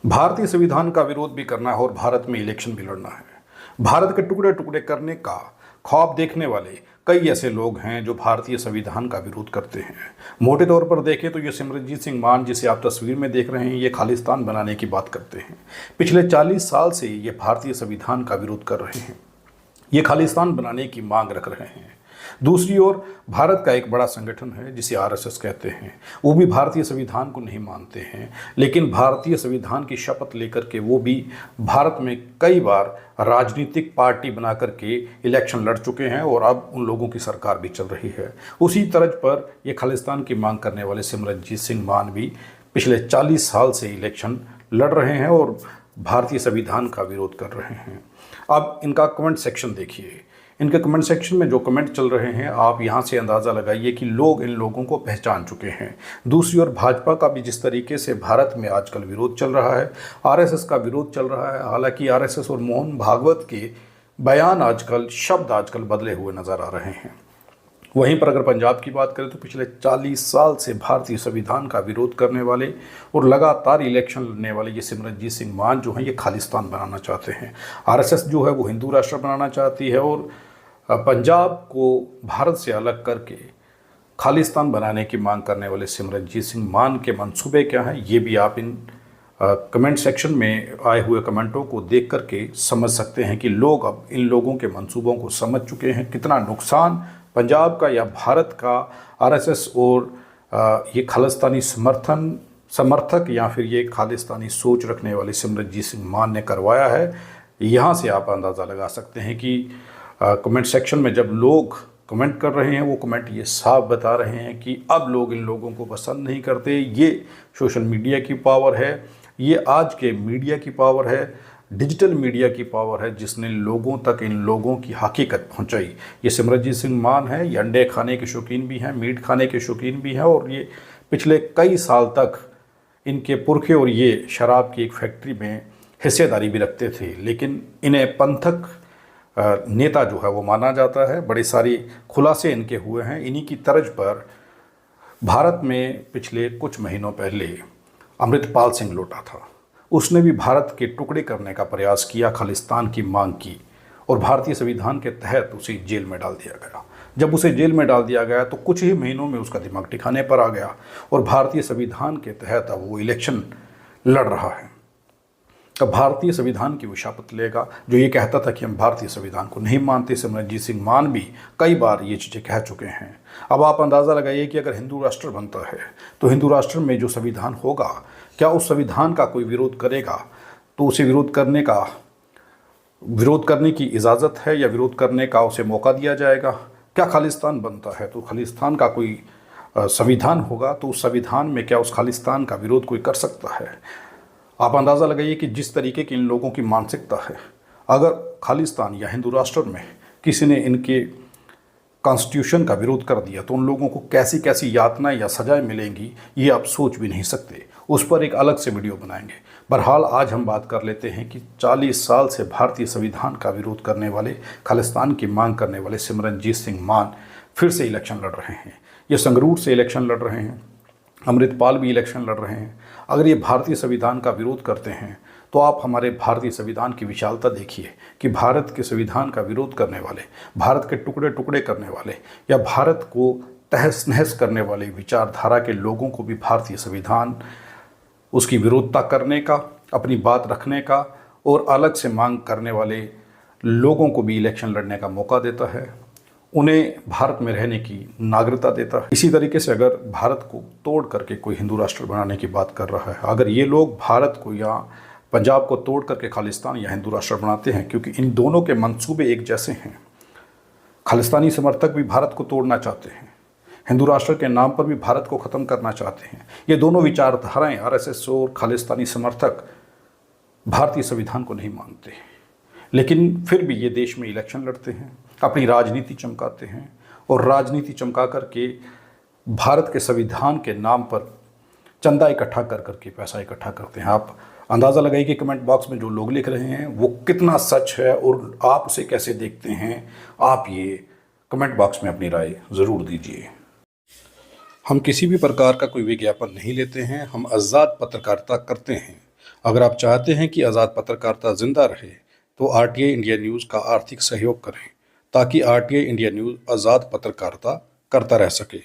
भारतीय संविधान का विरोध भी करना है और भारत में इलेक्शन भी लड़ना है। भारत के टुकड़े टुकड़े करने का ख्वाब देखने वाले कई ऐसे लोग हैं जो भारतीय संविधान का विरोध करते हैं। मोटे तौर पर देखें तो ये सिमरनजीत सिंह मान, जिसे आप तस्वीर में देख रहे हैं, ये खालिस्तान बनाने की बात करते हैं। पिछले 40 साल से ये भारतीय संविधान का विरोध कर रहे हैं, ये खालिस्तान बनाने की मांग रख रहे हैं। दूसरी ओर भारत का एक बड़ा संगठन है जिसे आरएसएस कहते हैं, वो भी भारतीय संविधान को नहीं मानते हैं, लेकिन भारतीय संविधान की शपथ लेकर के वो भी भारत में कई बार राजनीतिक पार्टी बना करके इलेक्शन लड़ चुके हैं और अब उन लोगों की सरकार भी चल रही है। उसी तर्ज पर ये खालिस्तान की मांग करने वाले सिमरनजीत सिंह मान भी पिछले 40 साल से इलेक्शन लड़ रहे हैं और भारतीय संविधान का विरोध कर रहे हैं। अब इनका कमेंट सेक्शन देखिए, इनके कमेंट सेक्शन में जो कमेंट चल रहे हैं, आप यहाँ से अंदाज़ा लगाइए कि लोग इन लोगों को पहचान चुके हैं। दूसरी ओर भाजपा का भी जिस तरीके से भारत में आजकल विरोध चल रहा है, आरएसएस का विरोध चल रहा है। हालांकि आरएसएस और मोहन भागवत के बयान आजकल, शब्द आजकल बदले हुए नज़र आ रहे हैं। वहीं पर अगर पंजाब की बात करें तो पिछले 40 साल से भारतीय संविधान का विरोध करने वाले और लगातार इलेक्शन लड़ने वाले ये सिमरनजीत सिंह मान जो हैं, ये खालिस्तान बनाना चाहते हैं। आरएसएस जो है वो हिंदू राष्ट्र बनाना चाहती है और पंजाब को भारत से अलग करके खालिस्तान बनाने की मांग करने वाले सिमरनजीत सिंह मान के मंसूबे क्या हैं, ये भी आप इन कमेंट सेक्शन में आए हुए कमेंटों को देख करके समझ सकते हैं कि लोग अब इन लोगों के मंसूबों को समझ चुके हैं। कितना नुकसान पंजाब का या भारत का आरएसएस और ये खालिस्तानी समर्थक या फिर ये खालिस्तानी सोच रखने वाले सिमरनजीत सिंह मान ने करवाया है, यहाँ से आप अंदाज़ा लगा सकते हैं कि कमेंट सेक्शन में जब लोग कमेंट कर रहे हैं, वो कमेंट ये साफ बता रहे हैं कि अब लोग इन लोगों को पसंद नहीं करते। ये सोशल मीडिया की पावर है, ये आज के मीडिया की पावर है, डिजिटल मीडिया की पावर है, जिसने लोगों तक इन लोगों की हकीकत पहुंचाई। ये सिमरनजीत सिंह मान है, ये अंडे खाने के शौकीन भी हैं, मीट खाने के शौकीन भी हैं और ये पिछले कई साल तक इनके पुरखे और ये शराब की एक फैक्ट्री में हिस्सेदारी भी रखते थे, लेकिन इन्हें पंथक नेता जो है वो माना जाता है। बड़े सारे खुलासे इनके हुए हैं। इन्हीं की तर्ज पर भारत में पिछले कुछ महीनों पहले अमृतपाल सिंह लौटा था, उसने भी भारत के टुकड़े करने का प्रयास किया, खालिस्तान की मांग की और भारतीय संविधान के तहत उसे जेल में डाल दिया गया। जब उसे जेल में डाल दिया गया तो कुछ ही महीनों में उसका दिमाग ठिकाने पर आ गया और भारतीय संविधान के तहत अब वो इलेक्शन लड़ रहा है। अब भारतीय संविधान की वो शपथ लेगा जो ये कहता था कि हम भारतीय संविधान को नहीं मानते। सिमरनजीत सिंह मान भी कई बार ये चीज़ें कह चुके हैं। अब आप अंदाज़ा लगाइए कि अगर हिंदू राष्ट्र बनता है तो हिंदू राष्ट्र में जो संविधान होगा, क्या उस संविधान का कोई विरोध करेगा तो उसे विरोध करने की इजाज़त है या विरोध करने का उसे मौका दिया जाएगा? क्या खालिस्तान बनता है तो खालिस्तान का कोई संविधान होगा तो उस संविधान में क्या उस खालिस्तान का विरोध कोई कर सकता है? आप अंदाज़ा लगाइए कि जिस तरीके की इन लोगों की मानसिकता है, अगर खालिस्तान या हिंदू राष्ट्र में किसी ने इनके कॉन्स्टिट्यूशन का विरोध कर दिया तो उन लोगों को कैसी कैसी यातनाएं या सजाएं मिलेंगी, ये आप सोच भी नहीं सकते। उस पर एक अलग से वीडियो बनाएंगे। बहरहाल आज हम बात कर लेते हैं कि 40 साल से भारतीय संविधान का विरोध करने वाले, खालिस्तान की मांग करने वाले सिमरनजीत सिंह मान फिर से इलेक्शन लड़ रहे हैं। ये संगरूर से इलेक्शन लड़ रहे हैं, अमृतपाल भी इलेक्शन लड़ रहे हैं। अगर ये भारतीय संविधान का विरोध करते हैं तो आप हमारे भारतीय संविधान की विशालता देखिए कि भारत के संविधान का विरोध करने वाले, भारत के टुकड़े टुकड़े करने वाले या भारत को तहस नहस करने वाले विचारधारा के लोगों को भी भारतीय संविधान उसकी विरोधता करने का, अपनी बात रखने का और अलग से मांग करने वाले लोगों को भी इलेक्शन लड़ने का मौका देता है, उन्हें भारत में रहने की नागरिकता देता है। इसी तरीके से अगर भारत को तोड़ करके कोई हिंदू राष्ट्र बनाने की बात कर रहा है, अगर ये लोग भारत को या पंजाब को तोड़ करके खालिस्तान या हिंदू राष्ट्र बनाते हैं, क्योंकि इन दोनों के मंसूबे एक जैसे हैं। खालिस्तानी समर्थक भी भारत को तोड़ना चाहते हैं, हिंदू राष्ट्र के नाम पर भी भारत को ख़त्म करना चाहते हैं। ये दोनों विचारधाराएँ, आरएसएस और खालिस्तानी समर्थक, भारतीय संविधान को नहीं मानते, लेकिन फिर भी ये देश में इलेक्शन लड़ते हैं, अपनी राजनीति चमकाते हैं और राजनीति चमका करके भारत के संविधान के नाम पर चंदा इकट्ठा कर करके पैसा इकट्ठा करते हैं। आप अंदाज़ा लगाइए कि कमेंट बॉक्स में जो लोग लिख रहे हैं वो कितना सच है और आप उसे कैसे देखते हैं। आप ये कमेंट बॉक्स में अपनी राय ज़रूर दीजिए। हम किसी भी प्रकार का कोई विज्ञापन नहीं लेते हैं, हम आज़ाद पत्रकारिता करते हैं। अगर आप चाहते हैं कि आज़ाद पत्रकारिता जिंदा रहे तो आरटीआई इंडिया न्यूज़ का आर्थिक सहयोग करें ताकि आरटीआई इंडिया न्यूज़ आज़ाद पत्रकारिता करता रह सके।